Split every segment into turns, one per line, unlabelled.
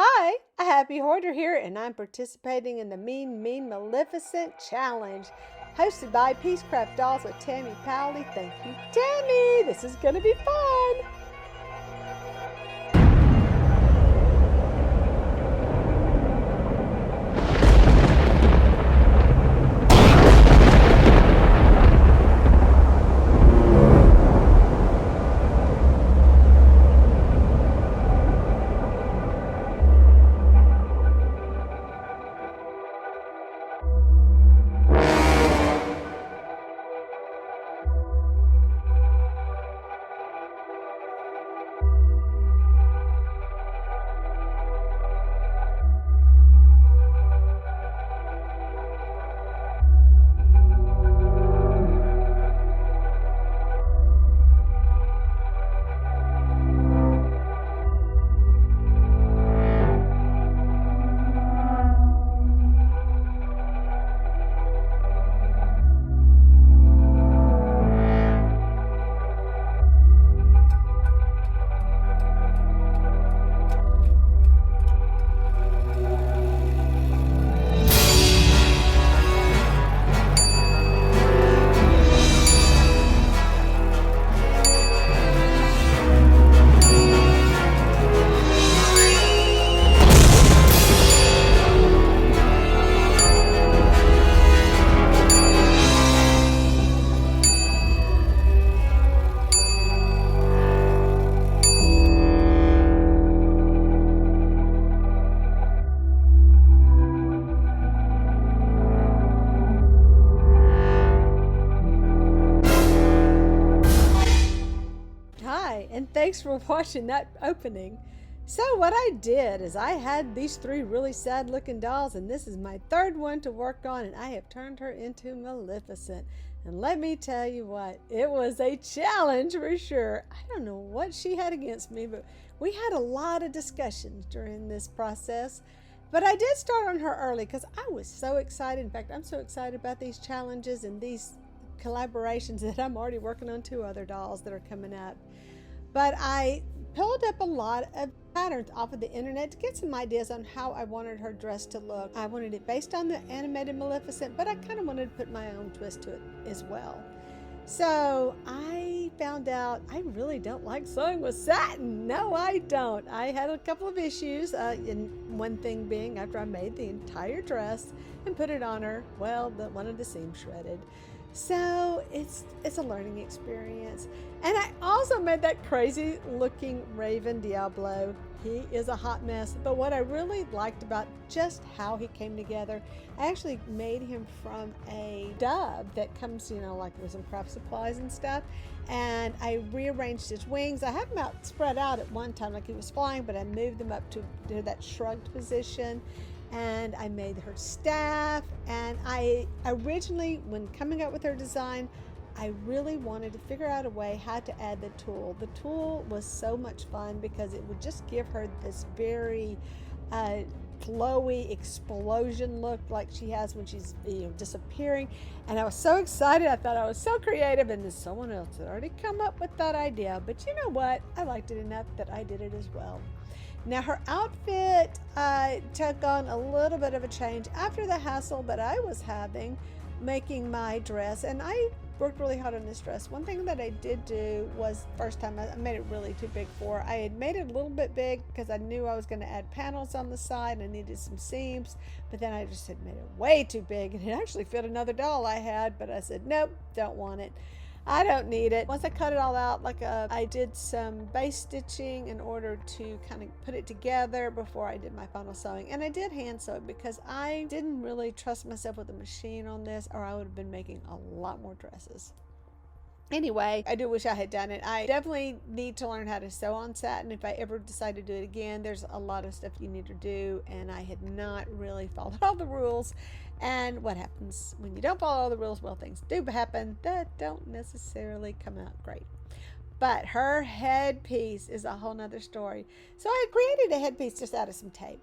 Hi, a happy hoarder here, and I'm participating in the Mean Maleficent Challenge, hosted by Peacecraft Dolls with Tammy Powley. Thank you, Tammy. This is going to be fun. Hi, and thanks for watching that opening. So what I did is I had these three really sad looking dolls, and this is my third one to work on, and I have turned her into Maleficent. And let me tell you what, it was a challenge for sure. I don't know what she had against me, but we had a lot of discussions during this process. But I did start on her early because I was so excited. In fact, I'm so excited about these challenges and these collaborations that I'm already working on 2 other dolls that are coming up. But I pulled up a lot of patterns off of the internet to get some ideas on how I wanted her dress to look. I wanted it based on the animated Maleficent, but I kind of wanted to put my own twist to it as well. So I found out I really don't like sewing with satin. No, I don't. I had a couple of issues, and one thing being after I made the entire dress and put it on her, well, one of the seams shredded. So it's a learning experience. And I also made that crazy looking Raven Diablo. He is a hot mess, but what I really liked about just how he came together, I actually made him from a dove that comes, like with some craft supplies and stuff. And I rearranged his wings. I had them spread out at one time like he was flying, but I moved them up to that shrugged position. And I made her staff, and I originally, when coming up with her design, I really wanted to figure out a way how to add the tulle. The tulle was so much fun because it would just give her this very flowy explosion look like she has when she's disappearing. And I was so excited. I thought I was so creative, and then someone else had already come up with that idea. But you know what? I liked it enough that I did it as well. Now her outfit took on a little bit of a change after the hassle that I was having making my dress, and I worked really hard on this dress. One thing that I did do was, first time I made it really too big for her. I had made it a little bit big because I knew I was going to add panels on the side and I needed some seams, but then I just had made it way too big, and it actually fit another doll I had, but I said nope, don't want it. I don't need it. Once I cut it all out, I did some base stitching in order to kind of put it together before I did my final sewing. And I did hand sew it because I didn't really trust myself with a machine on this, or I would have been making a lot more dresses. Anyway, I do wish I had done it. I definitely need to learn how to sew on satin. If I ever decide to do it again, there's a lot of stuff you need to do, and I had not really followed all the rules. And what happens when you don't follow all the rules? Well, things do happen that don't necessarily come out great. But her headpiece is a whole nother story. So I created a headpiece just out of some tape.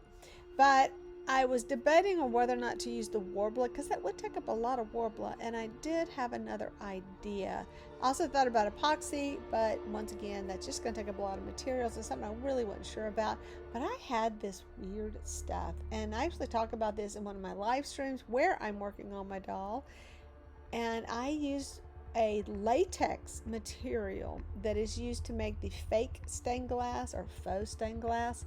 But I was debating on whether or not to use the warbler because that would take up a lot of warbler, and I did have another idea. I also thought about epoxy, but once again, that's just going to take up a lot of materials. It's something I really wasn't sure about, but I had this weird stuff, and I actually talk about this in one of my live streams where I'm working on my doll, and I used a latex material that is used to make the fake stained glass or faux stained glass.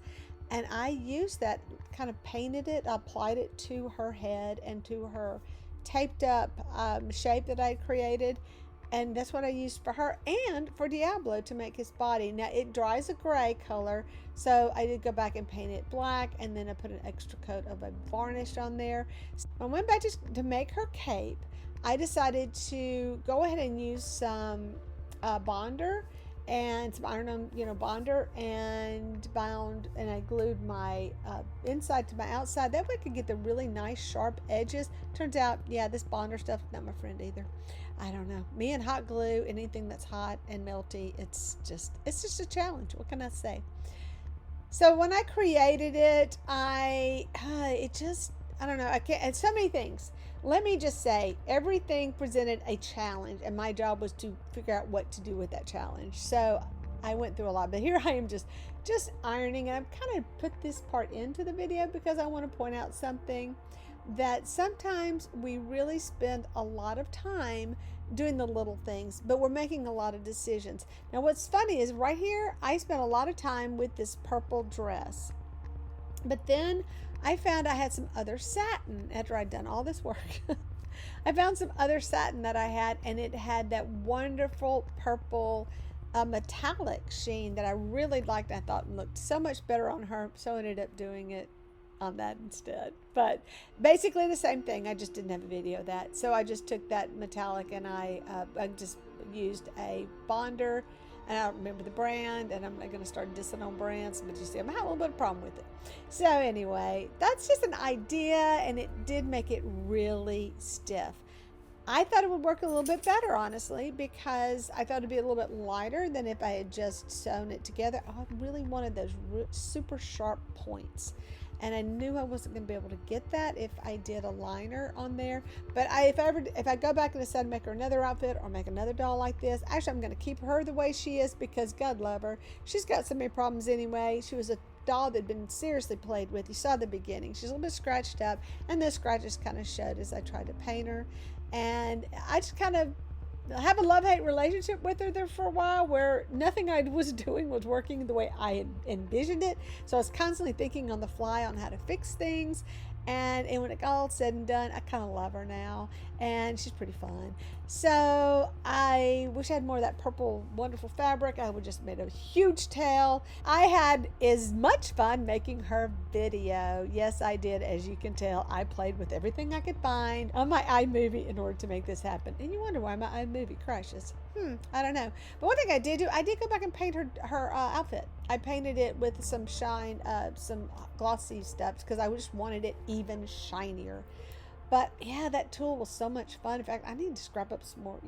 And I used that, kind of painted it, I applied it to her head and to her taped up shape that I created. And that's what I used for her and for Diablo to make his body. Now it dries a gray color, so I did go back and paint it black, and then I put an extra coat of a varnish on there. I went back to make her cape. I decided to go ahead and use some bonder and some iron, bonder, and bound, and I glued my inside to my outside. That way I could get the really nice sharp edges. Turns out, yeah, this bonder stuff, not my friend either. I don't know. Me and hot glue, anything that's hot and melty, it's just a challenge. What can I say? So when I created it, I don't know. I can't. And so many things. Let me just say, everything presented a challenge, and my job was to figure out what to do with that challenge. So I went through a lot, but here I am just ironing, and I've kind of put this part into the video because I want to point out something, that sometimes we really spend a lot of time doing the little things, but we're making a lot of decisions. Now what's funny is right here, I spent a lot of time with this purple dress, but then I found I had some other satin after I'd done all this work. I found some other satin that I had, and it had that wonderful purple metallic sheen that I really liked. I thought looked so much better on her, so I ended up doing it on that instead. But basically the same thing. I just didn't have a video of that. So I just took that metallic and I just used a bonder, and I don't remember the brand, and I'm not going to start dissing on brands, but you see, I'm having a little bit of problem with it. So anyway, that's just an idea, and it did make it really stiff. I thought it would work a little bit better, honestly, because I thought it'd be a little bit lighter than if I had just sewn it together. I really wanted those super sharp points, and I knew I wasn't going to be able to get that if I did a liner on there. But if I go back and decide to make her another outfit or make another doll like this, actually I'm going to keep her the way she is, because God love her, she's got so many problems anyway. She was a doll that had been seriously played with. You saw the beginning. She's a little bit scratched up, and the scratches kind of showed as I tried to paint her. And I just kind of have a love-hate relationship with her there for a while, where nothing I was doing was working the way I had envisioned it. So I was constantly thinking on the fly on how to fix things. And when it got all said and done, I kind of love her now, and she's pretty fun. So I wish I had more of that purple wonderful fabric. I would just made a huge tail. I had as much fun making her video. Yes, I did. As you can tell, I played with everything I could find on my iMovie in order to make this happen. And you wonder why my iMovie crashes. I don't know. But one thing I did do, I did go back and paint her outfit. I painted it with some shine, some glossy steps, because I just wanted it even shinier. But yeah, that tool was so much fun. In fact, I need to scrap up some more,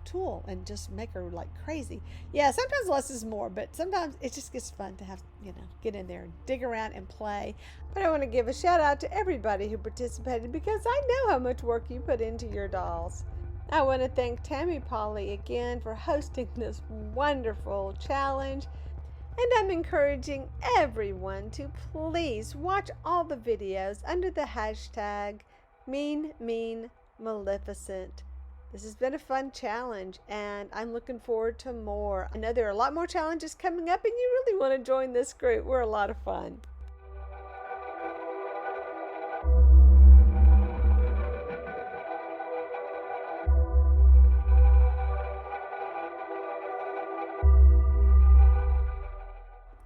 tool and just make her like crazy. Yeah, sometimes less is more, but sometimes it just gets fun to have, get in there and dig around and play. But I want to give a shout out to everybody who participated, because I know how much work you put into your dolls. I want to thank Tammy Polly again for hosting this wonderful challenge. And I'm encouraging everyone to please watch all the videos under the hashtag #MeanMeanMaleficent. This has been a fun challenge, and I'm looking forward to more. I know there are a lot more challenges coming up, and you really want to join this group. We're a lot of fun.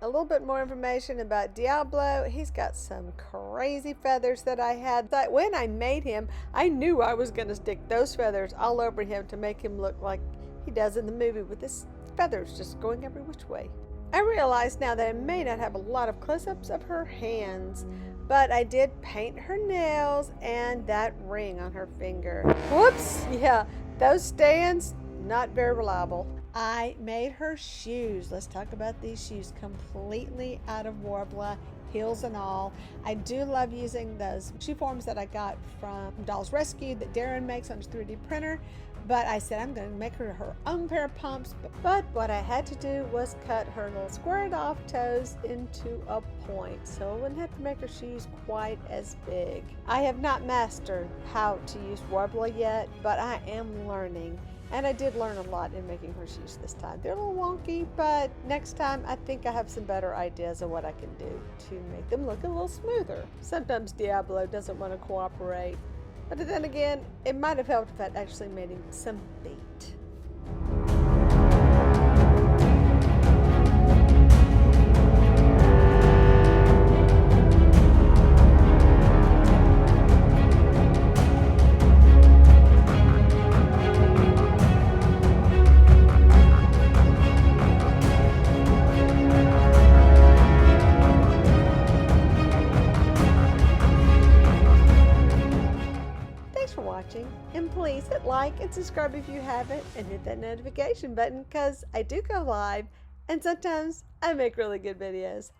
A little bit more information about Diablo. He's got some crazy feathers that I had. That when I made him, I knew I was going to stick those feathers all over him to make him look like he does in the movie, with his feathers just going every which way. I realize now that I may not have a lot of close-ups of her hands, but I did paint her nails and that ring on her finger. Whoops! Yeah, those stands, not very reliable. I made her shoes. Let's talk about these shoes. Completely out of Warbler. heels and all. I do love using those shoe forms that I got from Dolls Rescue that Darren makes on his 3D printer. But I said I'm going to make her own pair of pumps. But what I had to do was cut her little squared off toes into a point, so I wouldn't have to make her shoes quite as big. I have not mastered how to use Worbla yet, but I am learning. And I did learn a lot in making her shoes this time. They're a little wonky, but next time I think I have some better ideas of what I can do to make them look a little smoother. Sometimes Diablo doesn't want to cooperate. But then again, it might have helped if I'd actually made him some feet. And please hit like and subscribe if you haven't, and hit that notification button because I do go live and sometimes I make really good videos.